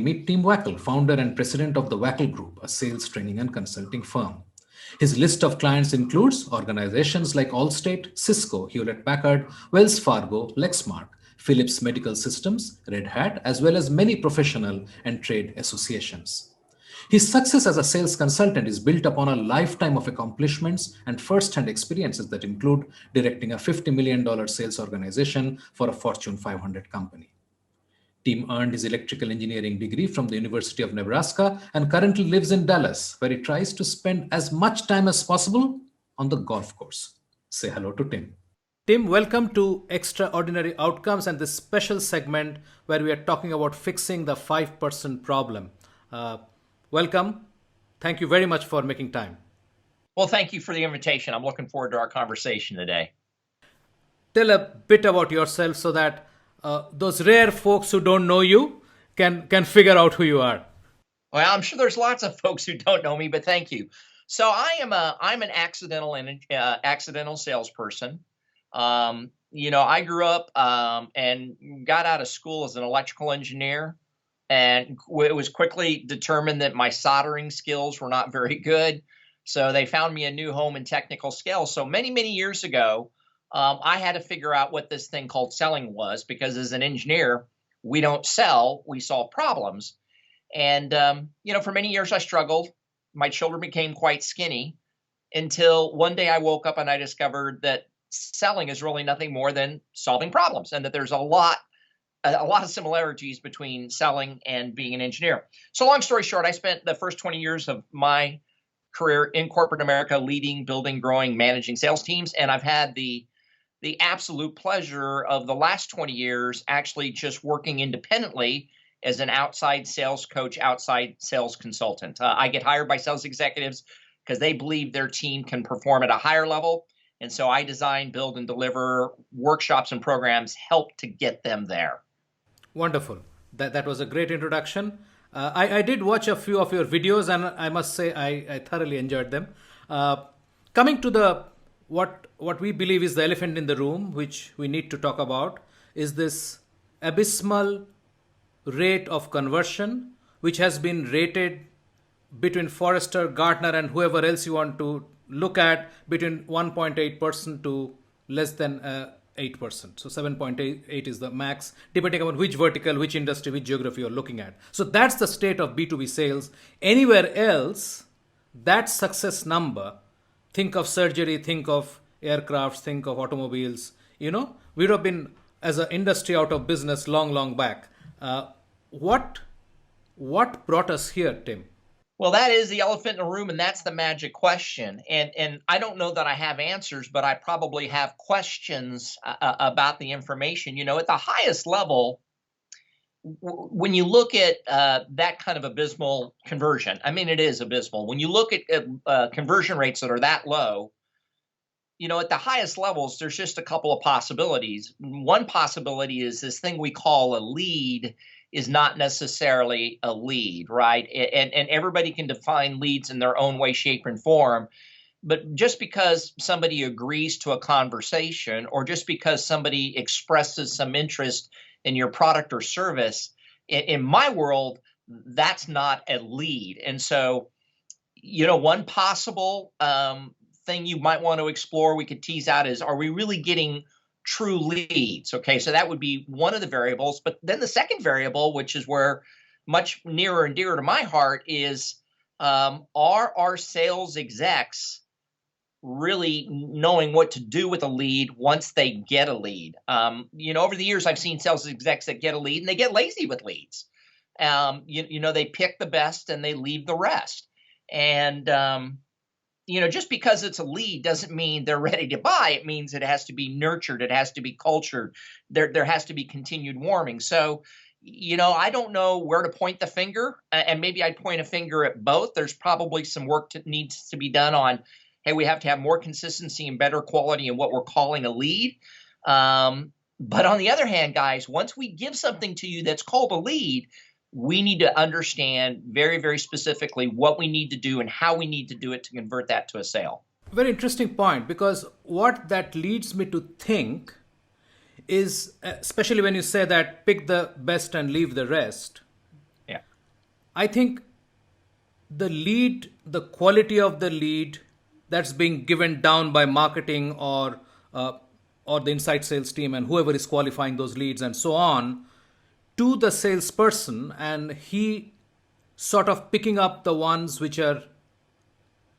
Meet Tim Wackle, founder and president of the Wackle Group, a sales training and consulting firm. His list of clients includes organizations like Allstate, Cisco, Hewlett-Packard, Wells Fargo, Lexmark, Philips Medical Systems, Red Hat, as well as many professional and trade associations. His success as a sales consultant is built upon a lifetime of accomplishments and first-hand experiences that include directing a $50 million sales organization for a Fortune 500 company. Tim earned his electrical engineering degree from the University of Nebraska and currently lives in Dallas, where he tries to spend as much time as possible on the golf course. Say hello to Tim. Tim, welcome to Extraordinary Outcomes and this special segment where we are talking about fixing the 5% problem. Welcome. Thank you very much for making time. Well, thank you for the invitation. I'm looking forward to our conversation today. Tell a bit about yourself so that those rare folks who don't know you can figure out who you are. Well, I'm sure there's lots of folks who don't know me, but thank you. So I'm an accidental salesperson. I grew up and got out of school as an electrical engineer, and it was quickly determined that my soldering skills were not very good. So they found me a new home in technical skills. So many, many years ago, I had to figure out what this thing called selling was, because as an engineer, we don't sell, we solve problems. And, for many years I struggled. My children became quite skinny until one day I woke up and I discovered that selling is really nothing more than solving problems, and that there's a lot of similarities between selling and being an engineer. So long story short, I spent the first 20 years of my career in corporate America leading, building, growing, managing sales teams. And I've had the absolute pleasure of the last 20 years actually just working independently as an outside sales coach, outside sales consultant. I get hired by sales executives because they believe their team can perform at a higher level. And so I design, build, and deliver workshops and programs help to get them there. Wonderful. That was a great introduction. I did watch a few of your videos, and I must say I thoroughly enjoyed them. Coming to what we believe is the elephant in the room, which we need to talk about, is this abysmal rate of conversion, which has been rated between Forrester, Gartner, and whoever else you want to look at, between 1.8% to less than 8%. So 7.8 is the max, depending on which vertical, which industry, which geography you're looking at. So that's the state of B2B sales. Anywhere else, that success number, think of surgery, think of aircrafts, think of automobiles, we'd have been as an industry out of business long back. What brought us here, Tim? Well, that is the elephant in the room, and that's the magic question. And I don't know that I have answers, but I probably have questions about the information. At the highest level, when you look at that kind of abysmal conversion, I mean, it is abysmal. When you look at conversion rates that are that low, at the highest levels, there's just a couple of possibilities. One possibility is this thing we call a lead is not necessarily a lead, right? And everybody can define leads in their own way, shape, and form. But just because somebody agrees to a conversation, or just because somebody expresses some interest in your product or service, in my world, that's not a lead. And so, one possible thing you might want to explore, we could tease out, is, are we really getting true leads? Okay, so that would be one of the variables. But then the second variable, which is where much nearer and dearer to my heart, is are our sales execs really knowing what to do with a lead once they get a lead? Over the years, I've seen sales execs that get a lead and they get lazy with leads. They pick the best and they leave the rest. And just because it's a lead doesn't mean they're ready to buy. It means it has to be nurtured. It has to be cultured. There has to be continued warming. So, I don't know where to point the finger, and maybe I'd point a finger at both. There's probably some work that needs to be done on, hey, we have to have more consistency and better quality in what we're calling a lead. But on the other hand, guys, once we give something to you that's called a lead, we need to understand very, very specifically what we need to do and how we need to do it to convert that to a sale. Very interesting point, because what that leads me to think is, especially when you say that pick the best and leave the rest. Yeah. I think the quality of the lead that's being given down by marketing uh, or the inside sales team and whoever is qualifying those leads and so on to the salesperson, and he sort of picking up the ones which are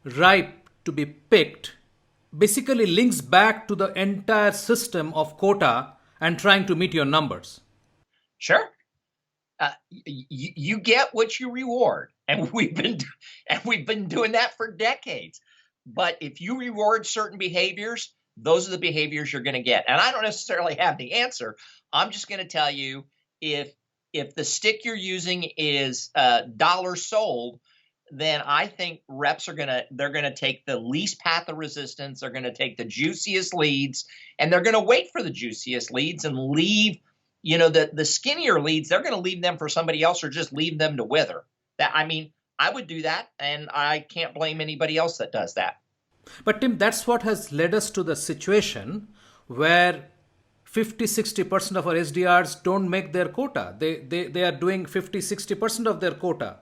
ripe to be picked, basically links back to the entire system of quota and trying to meet your numbers. Sure. You get what you reward, and we've been doing that for decades. But if you reward certain behaviors, those are the behaviors you're going to get. And I don't necessarily have the answer. I'm just going to tell you, if the stick you're using is dollars sold, then I think reps they're gonna take the least path of resistance. They're gonna take the juiciest leads, and they're gonna wait for the juiciest leads and leave, the skinnier leads. They're gonna leave them for somebody else, or just leave them to wither. I would do that, and I can't blame anybody else that does that. But Tim, that's what has led us to the situation where 50-60% of our SDRs don't make their quota. They are doing 50-60% of their quota.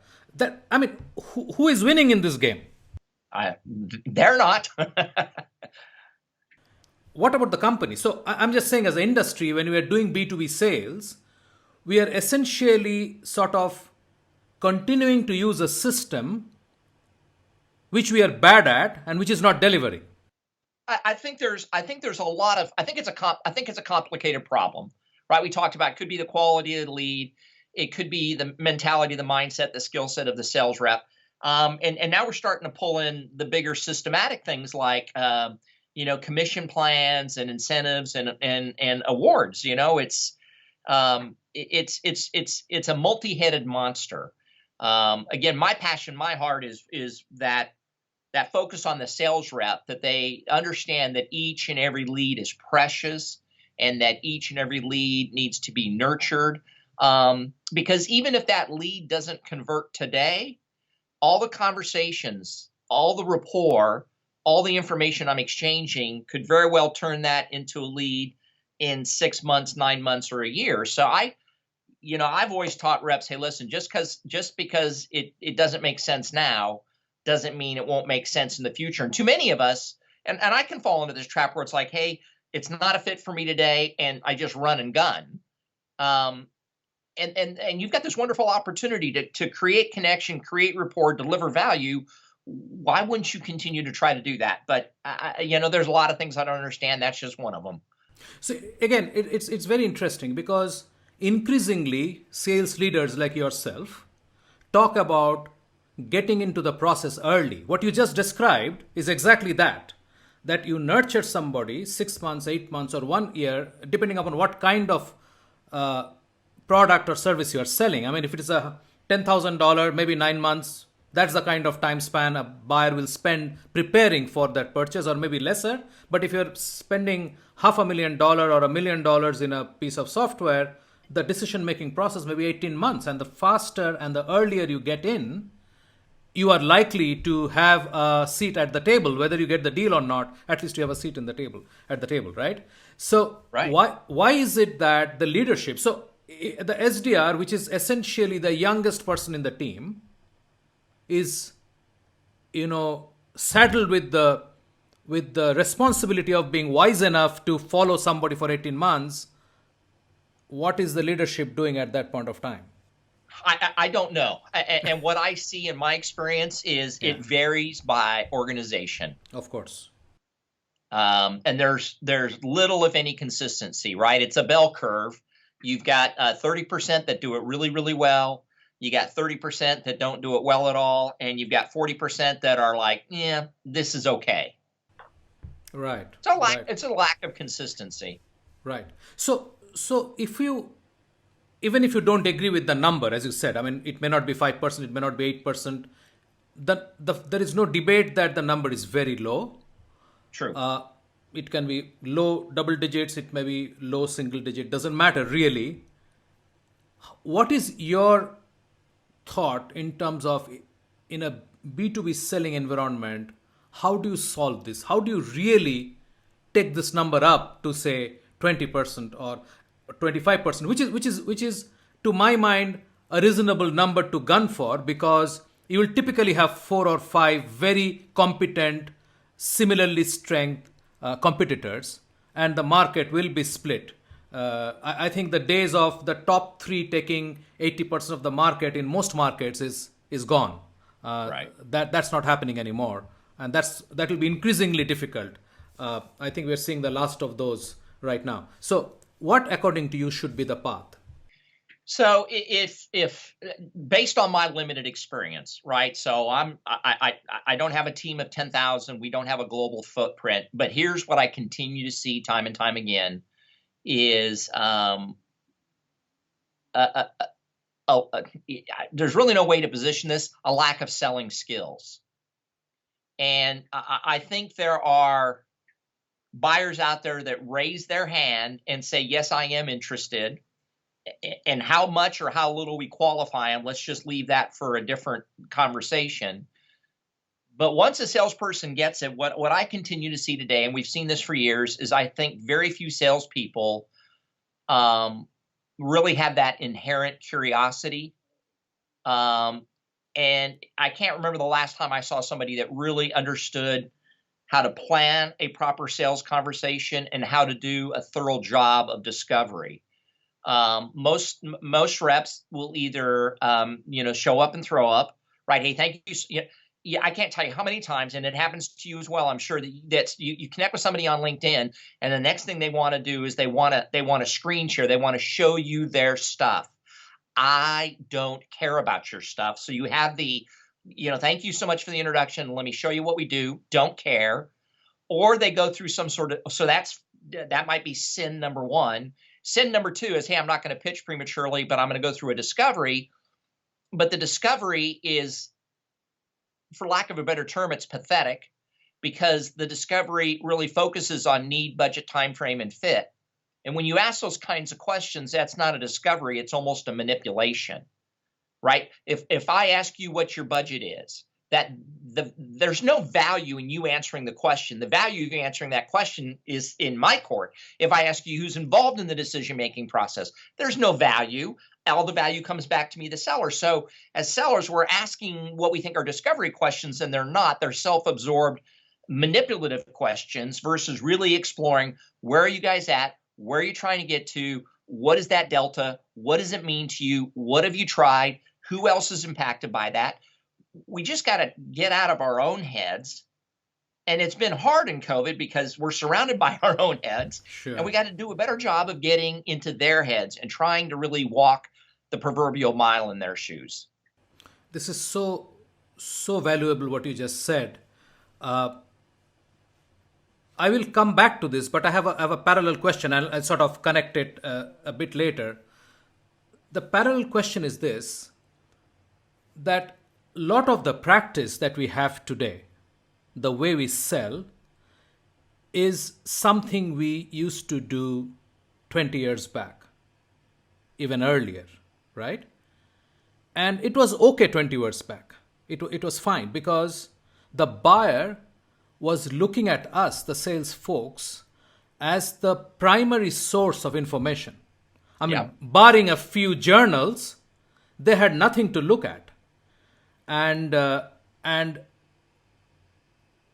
Who is winning in this game? They're not. What about the company? So I'm just saying, as an industry, when we are doing B2B sales, we are essentially sort of continuing to use a system which we are bad at and which is not delivering. I think there's a lot of I think it's a complicated problem, right? We talked about, it could be the quality of the lead, it could be the mentality, the mindset, the skill set of the sales rep, and now we're starting to pull in the bigger systematic things like commission plans and incentives and awards. It's a multi-headed monster. Again, my passion, my heart is that focus on the sales rep, that they understand that each and every lead is precious and that each and every lead needs to be nurtured. Because even if that lead doesn't convert today, all the conversations, all the rapport, all the information I'm exchanging could very well turn that into a lead in 6 months, 9 months, or a year. So I've always taught reps, hey, listen, just because it doesn't make sense now doesn't mean it won't make sense in the future. And too many of us, and I can fall into this trap where it's like, hey, it's not a fit for me today, and I just run and gun. And you've got this wonderful opportunity to create connection, create rapport, deliver value. Why wouldn't you continue to try to do that? But there's a lot of things I don't understand. That's just one of them. So again, it's very interesting because increasingly sales leaders like yourself talk about getting into the process early. What you just described is exactly that you nurture somebody 6 months, 8 months, or 1 year, depending upon what kind of product or service you are selling. I mean, if it is a $10,000, maybe 9 months, that's the kind of time span a buyer will spend preparing for that purchase, or maybe lesser. But if you're spending $500,000 or $1 million in a piece of software, the decision-making process may be 18 months. And the faster and the earlier you get in, you are likely to have a seat at the table, whether you get the deal or not. At least you have a seat at the table, right? So right. Why is it that the leadership, so the SDR, which is essentially the youngest person in the team, is saddled with the responsibility of being wise enough to follow somebody for 18 months? What is the leadership doing at that point of time? I don't know. And what I see in my experience is it varies by organization. Of course. And there's little, if any, consistency, right? It's a bell curve. You've got 30% that do it really, really well. You got 30% that don't do it well at all. And you've got 40% that are like, yeah, this is okay. Right. It's a lack of consistency. Right. So even if you don't agree with the number, as you said, I mean, it may not be 5%, it may not be 8%. There is no debate that the number is very low. True. It can be low double digits, it may be low single digit, doesn't matter really. What is your thought in terms of, in a B2B selling environment, how do you solve this? How do you really take this number up to say 20% or 25%, which is to my mind a reasonable number to gun for, because you will typically have 4 or 5 very competent, similarly strength competitors, and the market will be split. I think the days of the top three taking 80% of the market in most markets is gone. Right. That's not happening anymore, and that will be increasingly difficult. I think we're seeing the last of those right now. So, what, according to you, should be the path? So if based on my limited experience, right? So I don't have a team of 10,000. We don't have a global footprint, but here's what I continue to see time and time again is uh, uh, there's really no way to position this, a lack of selling skills. And I think there are buyers out there that raise their hand and say, yes, I am interested. And how much or how little we qualify them, let's just leave that for a different conversation. But once a salesperson gets it, what I continue to see today, and we've seen this for years, is I think very few salespeople really have that inherent curiosity. And I can't remember the last time I saw somebody that really understood how to plan a proper sales conversation and how to do a thorough job of discovery. Most reps will either show up and throw up, right? Hey, thank you. Yeah, I can't tell you how many times, and it happens to you as well. I'm sure that you connect with somebody on LinkedIn, and the next thing they want to do is they want to screen share. They want to show you their stuff. I don't care about your stuff. So you have thank you so much for the introduction. Let me show you what we do. Don't care. Or they go through some sort of, so that might be sin number one. Sin number two is, hey, I'm not going to pitch prematurely, but I'm going to go through a discovery. But the discovery is, for lack of a better term, it's pathetic, because the discovery really focuses on need, budget, time frame, and fit. And when you ask those kinds of questions, that's not a discovery. It's almost a manipulation, right? If I ask you what your budget is, there's no value in you answering the question. The value of you answering that question is in my court. If I ask you who's involved in the decision-making process, there's no value. All the value comes back to me, the seller. So as sellers, we're asking what we think are discovery questions, and they're not. They're self-absorbed, manipulative questions versus really exploring, where are you guys at? Where are you trying to get to? What is that delta? What does it mean to you? What have you tried? Who else is impacted by that? We just got to get out of our own heads. And it's been hard in COVID because we're surrounded by our own heads. Sure. And we got to do a better job of getting into their heads and trying to really walk the proverbial mile in their shoes. This is so valuable what you just said. I will come back to this, but I have a parallel question. I'll sort of connect it a bit later. The parallel question is this, that a lot of the practice that we have today, the way we sell, is something we used to do 20 years back, even earlier, right? And it was okay 20 years back. It was fine, because the buyer was looking at us, the sales folks, as the primary source of information. I mean, barring a few journals, they had nothing to look at. And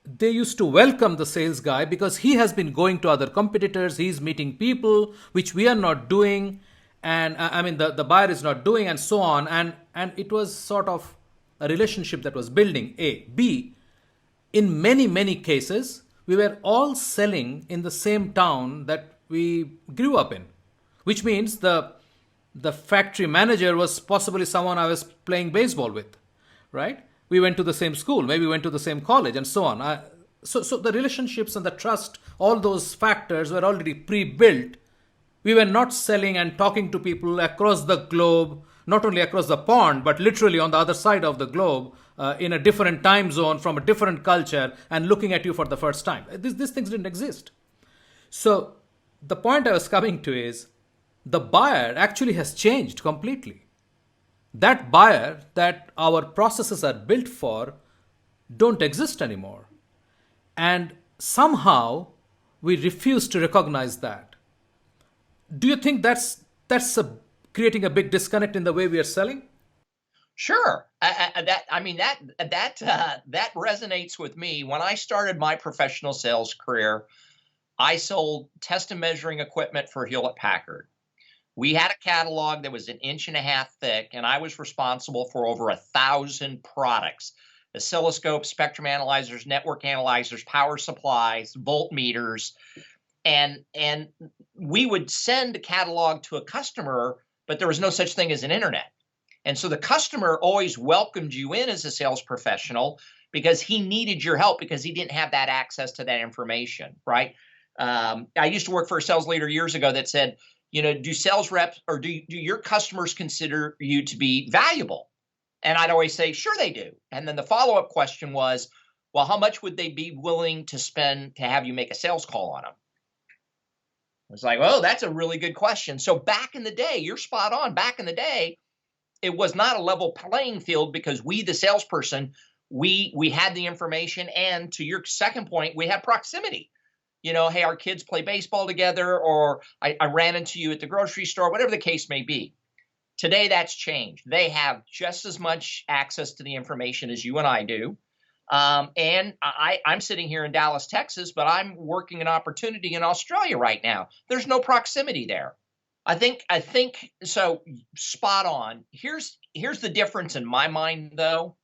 they used to welcome the sales guy because he has been going to other competitors, he's meeting people, which we are not doing, and the buyer is not doing, and so on. And it was sort of a relationship that was building. A. B, in many cases, we were all selling in the same town that we grew up in, which means the factory manager was possibly someone I was playing baseball with, right? We went to the same school, maybe went to the same college, and so on. So the relationships and the trust, all those factors were already pre-built. We were not selling and talking to people across the globe, not only across the pond, but literally on the other side of the globe, in a different time zone, from a different culture, and looking at you for the first time. These things didn't exist. So the point I was coming to is, the buyer actually has changed completely. That buyer that our processes are built for don't exist anymore. And somehow we refuse to recognize that. Do you think that's creating a big disconnect in the way we are selling? Sure. That resonates with me. When I started my professional sales career, I sold test and measuring equipment for Hewlett Packard. We had a catalog that was an inch and a half thick, and I was responsible for over 1,000 products: oscilloscopes, spectrum analyzers, network analyzers, power supplies, voltmeters, and we would send a catalog to a customer, but there was no such thing as an internet. And so the customer always welcomed you in as a sales professional because he needed your help because he didn't have that access to that information, right? I used to work for a sales leader years ago that said, do sales reps or do your customers consider you to be valuable? And I'd always say, sure they do. And then the follow-up question was, well, how much would they be willing to spend to have you make a sales call on them? I was like, oh, that's a really good question. So back in the day, you're spot on. Back in the day, it was not a level playing field because we, the salesperson, we had the information. And to your second point, we had proximity. Hey, our kids play baseball together, or I ran into you at the grocery store, whatever the case may be. Today, that's changed. They have just as much access to the information as you and I do. And I'm sitting here in Dallas, Texas, but I'm working an opportunity in Australia right now. There's no proximity there. I think so. Spot on. Here's the difference in my mind, though,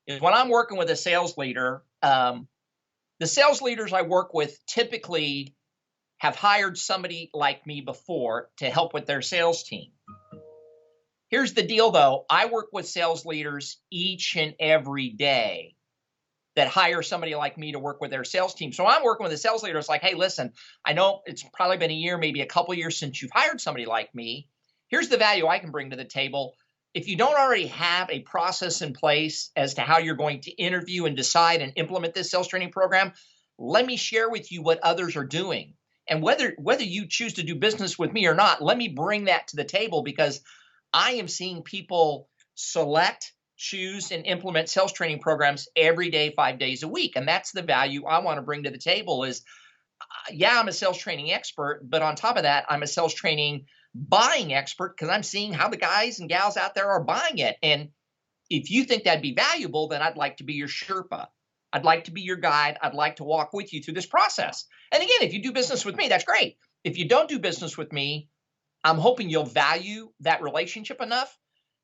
is when I'm working with a sales leader, the sales leaders I work with typically have hired somebody like me before to help with their sales team. Here's the deal, though. I work with sales leaders each and every day that hire somebody like me to work with their sales team. So I'm working with a sales leader. It's like, hey, listen, I know it's probably been a year, maybe a couple years since you've hired somebody like me. Here's the value I can bring to the table. If you don't already have a process in place as to how you're going to interview and decide and implement this sales training program, let me share with you what others are doing. And whether you choose to do business with me or not, let me bring that to the table, because I am seeing people select, choose, and implement sales training programs every day, 5 days a week. And that's the value I want to bring to the table is, yeah, I'm a sales training expert, but on top of that, I'm a sales training buying expert because I'm seeing how the guys and gals out there are buying it. And if you think that'd be valuable, then I'd like to be your Sherpa. I'd like to be your guide. I'd like to walk with you through this process. And again, if you do business with me, that's great. If you don't do business with me, I'm hoping you'll value that relationship enough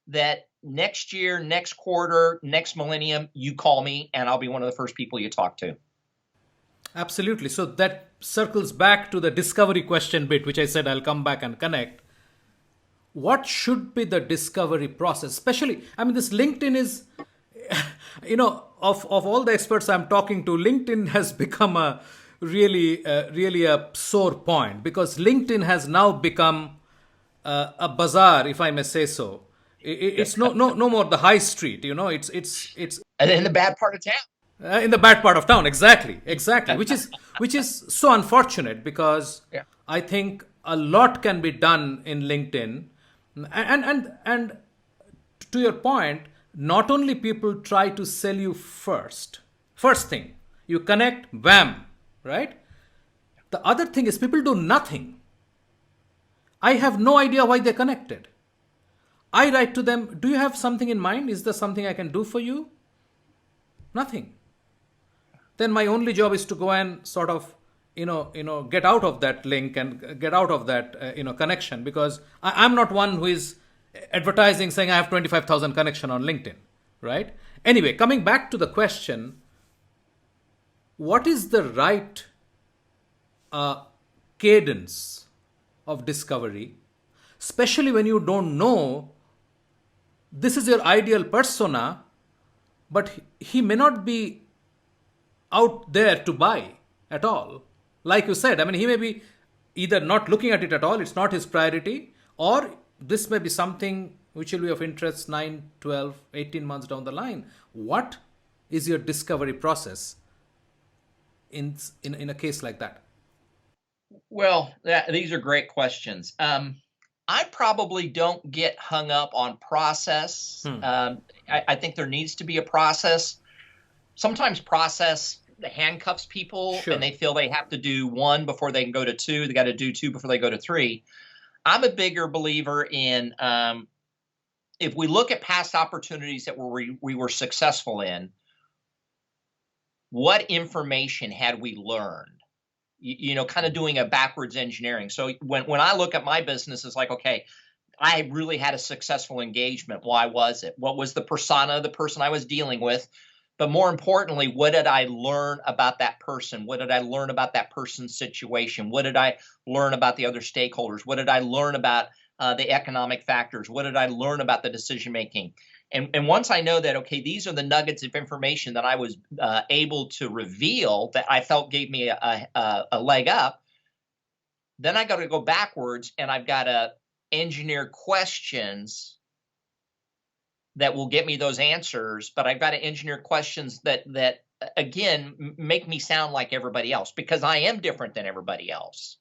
that next year, next quarter, next millennium, you call me and I'll be one of the first people you talk to. Absolutely. So that circles back to the discovery question bit, which I said I'll come back and connect. What should be the discovery process? Especially, this LinkedIn is, of all the experts I'm talking to, LinkedIn has become a really a sore point, because LinkedIn has now become a bazaar, if I may say so. It's no more the high street. It's and in the bad part of town. In the bad part of town, exactly, which is so unfortunate, because Yeah. I think a lot can be done in LinkedIn, and to your point, not only people try to sell you first thing, you connect, bam, right? The other thing is people do nothing. I have no idea why they connected. I write to them, do you have something in mind? Is there something I can do for you? Nothing. Then my only job is to go and sort of, get out of that link and get out of that, connection, because I'm not one who is advertising saying I have 25,000 connection on LinkedIn, right? Anyway, coming back to the question, what is the right cadence of discovery, especially when you don't know this is your ideal persona, but he may not be out there to buy at all. Like you said, he may be either not looking at it at all, it's not his priority, or this may be something which will be of interest 9, 12, 18 months down the line. What is your discovery process in a case like that? Well, these are great questions. I probably don't get hung up on process. I think there needs to be a process. Sometimes process handcuffs people, Sure. and they feel they have to do one before they can go to two. They got to do two before they go to three. I'm a bigger believer in if we look at past opportunities that we were successful in, what information had we learned? Kind of doing a backwards engineering. So when I look at my business, it's like, okay, I really had a successful engagement. Why was it? What was the persona of the person I was dealing with? But more importantly, what did I learn about that person? What did I learn about that person's situation? What did I learn about the other stakeholders? What did I learn about the economic factors? What did I learn about the decision making? And once I know that, okay, these are the nuggets of information that I was able to reveal that I felt gave me a leg up, then I got to go backwards and I've got to engineer questions that will get me those answers, but I've got to engineer questions that again make me sound like everybody else, because I am different than everybody else.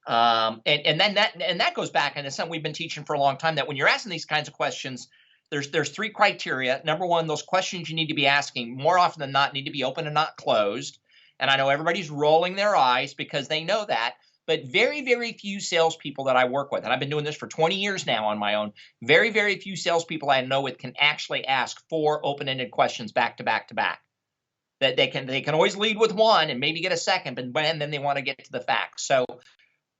And then that goes back, and it's something we've been teaching for a long time, that when you're asking these kinds of questions, there's three criteria. Number one, those questions you need to be asking more often than not need to be open and not closed. And I know everybody's rolling their eyes because they know that. But very, very few salespeople that I work with, and I've been doing this for 20 years now on my own, very, very few salespeople I know with can actually ask 4 open-ended questions back to back to back. That they can always lead with one and maybe get a second, but then they want to get to the facts. So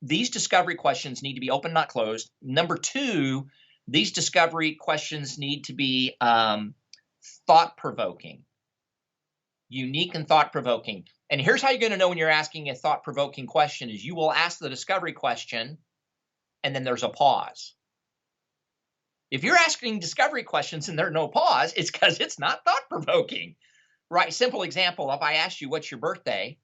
these discovery questions need to be open, not closed. Number 2, these discovery questions need to be thought-provoking, unique and thought-provoking. And here's how you're going to know when you're asking a thought-provoking question is you will ask the discovery question, and then there's a pause. If you're asking discovery questions and there's no pause, it's because it's not thought-provoking, right? Simple example, if I asked you, what's your birthday?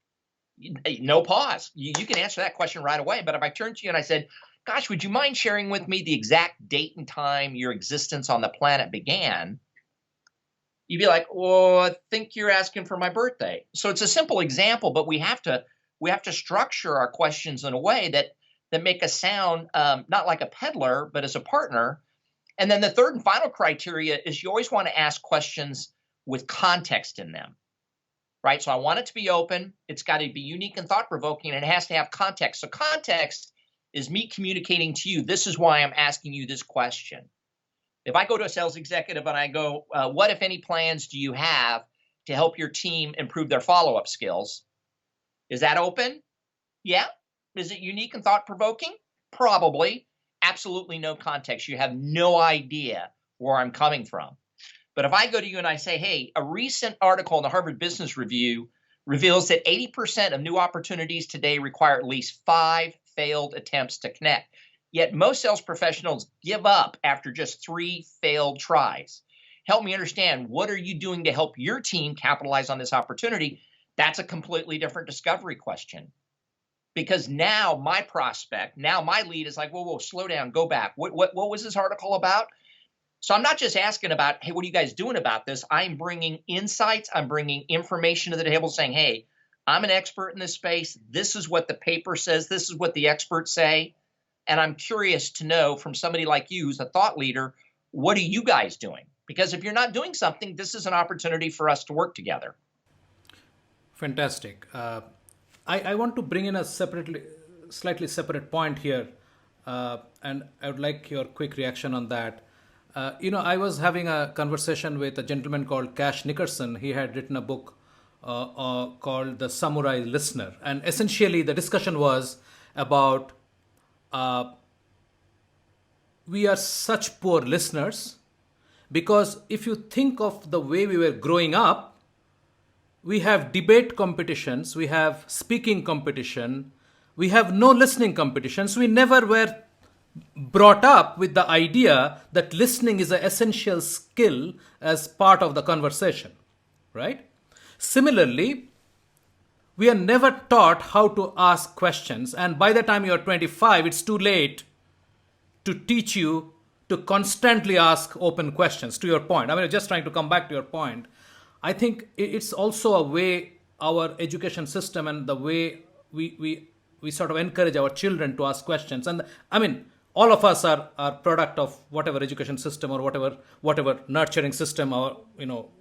No pause. You can answer that question right away. But if I turned to you and I said, gosh, would you mind sharing with me the exact date and time your existence on the planet began? You'd be like, well, I think you're asking for my birthday. So it's a simple example, but we have to structure our questions in a way that make us sound not like a peddler, but as a partner. And then the third and final criteria is you always want to ask questions with context in them, right? So I want it to be open. It's got to be unique and thought-provoking, and it has to have context. So context is me communicating to you, this is why I'm asking you this question. If I go to a sales executive and I go, what, if any, plans do you have to help your team improve their follow-up skills? Is that open? Yeah. Is it unique and thought-provoking? Probably. Absolutely no context. You have no idea where I'm coming from. But if I go to you and I say, hey, a recent article in the Harvard Business Review reveals that 80% of new opportunities today require at least 5 failed attempts to connect. Yet most sales professionals give up after just 3 failed tries. Help me understand, what are you doing to help your team capitalize on this opportunity? That's a completely different discovery question. Because now my prospect, now my lead is like, whoa, slow down, go back. What was this article about? So I'm not just asking about, hey, what are you guys doing about this? I'm bringing insights. I'm bringing information to the table saying, hey, I'm an expert in this space. This is what the paper says. This is what the experts say. And I'm curious to know from somebody like you who's a thought leader, what are you guys doing? Because if you're not doing something, this is an opportunity for us to work together. Fantastic. I want to bring in a slightly separate point here, and I would like your quick reaction on that. I was having a conversation with a gentleman called Cash Nickerson. He had written a book called The Samurai Listener. And essentially the discussion was about we are such poor listeners because if you think of the way we were growing up, we have debate competitions, we have speaking competition, we have no listening competitions. We never were brought up with the idea that listening is an essential skill as part of the conversation, right? Similarly, we are never taught how to ask questions, and by the time you're 25, it's too late to teach you to constantly ask open questions. To your point, I mean, just trying to come back to your point, I think it's also a way our education system and the way we sort of encourage our children to ask questions. And I mean, all of us are product of whatever education system or whatever nurturing system or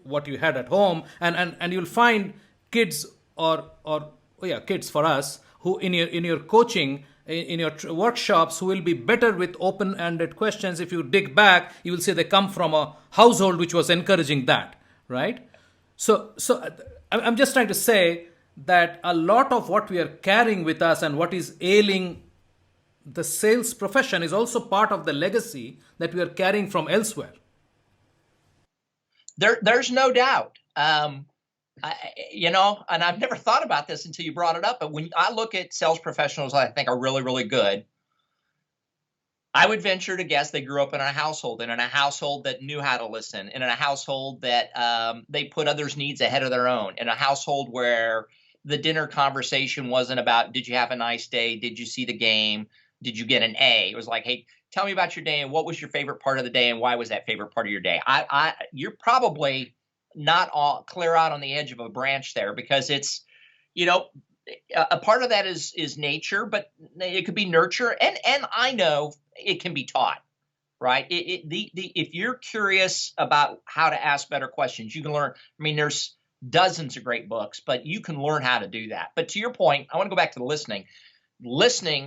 what you had at home, and you'll find kids kids for us who in your coaching, in your workshops, who will be better with open-ended questions. If you dig back, you will see they come from a household which was encouraging that, right? I'm just trying to say that a lot of what we are carrying with us and what is ailing the sales profession is also part of the legacy that we are carrying from elsewhere. There's no doubt. And I've never thought about this until you brought it up. But when I look at sales professionals I think are really, really good, I would venture to guess they grew up in a household that knew how to listen, and in a household that they put others' needs ahead of their own, in a household where the dinner conversation wasn't about, did you have a nice day? Did you see the game? Did you get an A? It was like, hey, tell me about your day and what was your favorite part of the day and why was that favorite part of your day? You're probably not all clear out on the edge of a branch there, because it's, a part of that is nature, but it could be nurture, and I know it can be taught, right? If you're curious about how to ask better questions, you can learn. I mean, there's dozens of great books, but you can learn how to do that. But to your point, I want to go back to the listening,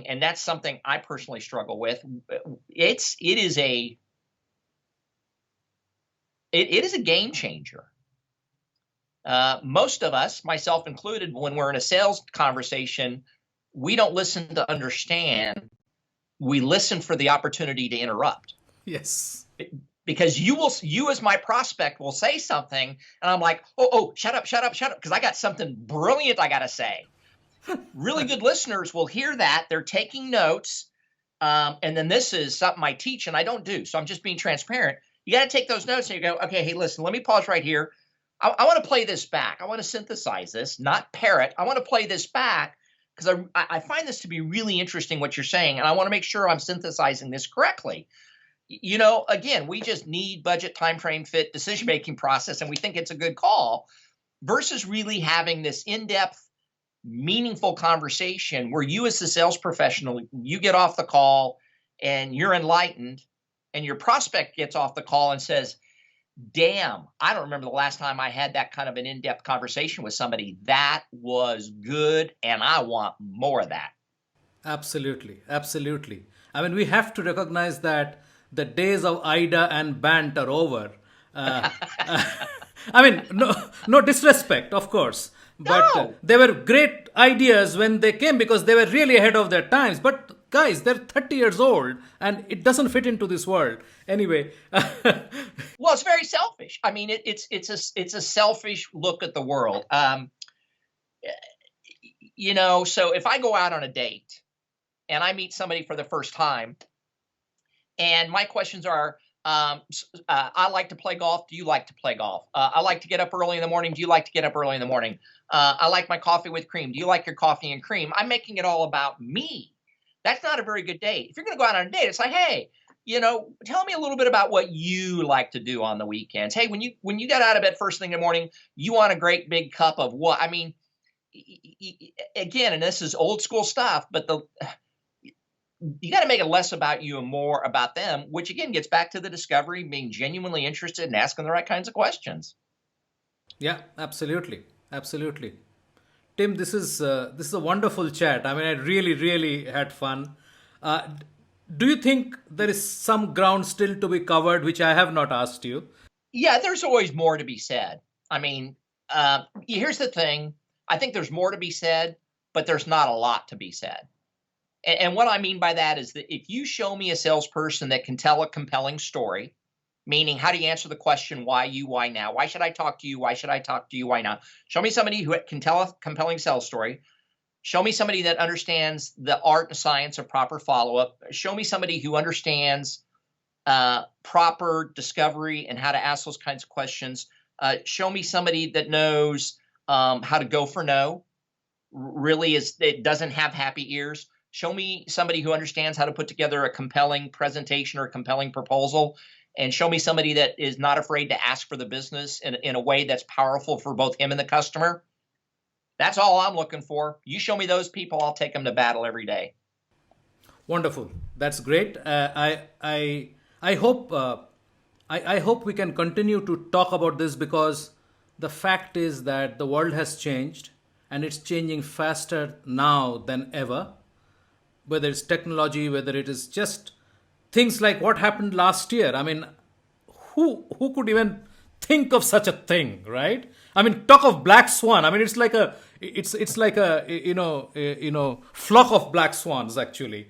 and that's something I personally struggle with. It is a game changer. Most of us, myself included, when we're in a sales conversation, we don't listen to understand. We listen for the opportunity to interrupt. Yes. Because you as my prospect will say something, and I'm like, oh, shut up, because I got something brilliant I got to say. Really good listeners will hear that. They're taking notes. And then this is something I teach and I don't do. So I'm just being transparent. You got to take those notes and you go, okay, hey, listen, let me pause right here. I want to play this back. I want to synthesize this, not parrot. I want to play this back because I find this to be really interesting what you're saying. And I want to make sure I'm synthesizing this correctly. Again, we just need budget, time frame, fit, decision-making process, and we think it's a good call versus really having this in-depth, meaningful conversation where you as the sales professional, you get off the call and you're enlightened, and your prospect gets off the call and says, damn, I don't remember the last time I had that kind of an in-depth conversation with somebody. That was good, and I want more of that. Absolutely. Absolutely. I mean, we have to recognize that the days of Ida and Bant are over. I mean, no disrespect, of course. But No. they were great ideas when they came because they were really ahead of their times. But guys, they're 30 years old and it doesn't fit into this world. Anyway. Well, it's very selfish. I mean, it's a selfish look at the world. So if I go out on a date and I meet somebody for the first time, and my questions are, I like to play golf. Do you like to play golf? I like to get up early in the morning. Do you like to get up early in the morning? I like my coffee with cream. Do you like your coffee and cream? I'm making it all about me. That's not a very good date. If you're going to go out on a date, it's like, hey, tell me a little bit about what you like to do on the weekends. Hey, when you got out of bed first thing in the morning, you want a great big cup of what? I mean, again, and this is old school stuff, but you got to make it less about you and more about them, which again gets back to the discovery, being genuinely interested and asking the right kinds of questions. Yeah, absolutely. Absolutely. Tim, this is a wonderful chat. I mean, I really, really had fun. Do you think there is some ground still to be covered, which I have not asked you? Yeah, there's always more to be said. I mean, here's the thing. I think there's more to be said, but there's not a lot to be said. And what I mean by that is that if you show me a salesperson that can tell a compelling story, meaning how do you answer the question, why you, why now? Why should I talk to you? Why should I talk to you? Why now? Show me somebody who can tell a compelling sales story. Show me somebody that understands the art and science of proper follow-up. Show me somebody who understands proper discovery and how to ask those kinds of questions. Show me somebody that knows how to go for no. Really, it doesn't have happy ears. Show me somebody who understands how to put together a compelling presentation or a compelling proposal. And show me somebody that is not afraid to ask for the business in a way that's powerful for both him and the customer. That's all I'm looking for. You show me those people, I'll take them to battle every day. Wonderful. That's great. I hope I hope we can continue to talk about this because the fact is that the world has changed. and it's changing faster now than ever. Whether it's technology, whether it is just things like what happened last year. I mean, who could even think of such a thing, right? I mean, talk of black swan. I mean, it's like a flock of black swans actually.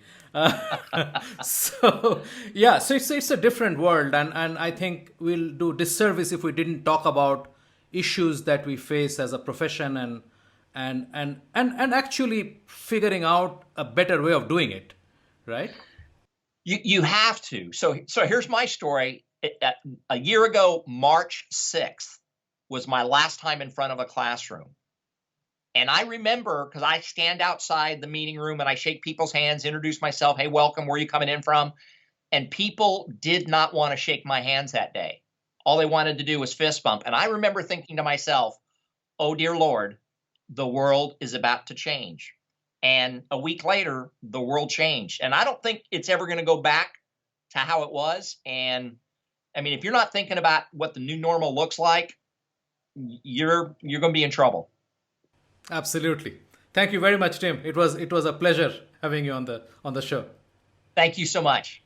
So yeah, so it's a different world, and I think we'll do disservice if we didn't talk about issues that we face as a profession, and actually figuring out a better way of doing it, right? You have to. So here's my story. A year ago, March 6th was my last time in front of a classroom. And I remember, because I stand outside the meeting room and I shake people's hands, introduce myself, hey, welcome, where are you coming in from? And people did not want to shake my hands that day. All they wanted to do was fist bump. And I remember thinking to myself, oh, dear Lord, the world is about to change. And a week later, the world changed. And I don't think it's ever going to go back to how it was. And I mean, if you're not thinking about what the new normal looks like, you're going to be in trouble. Absolutely. Thank you very much, Tim. It was a pleasure having you on the show. Thank you so much.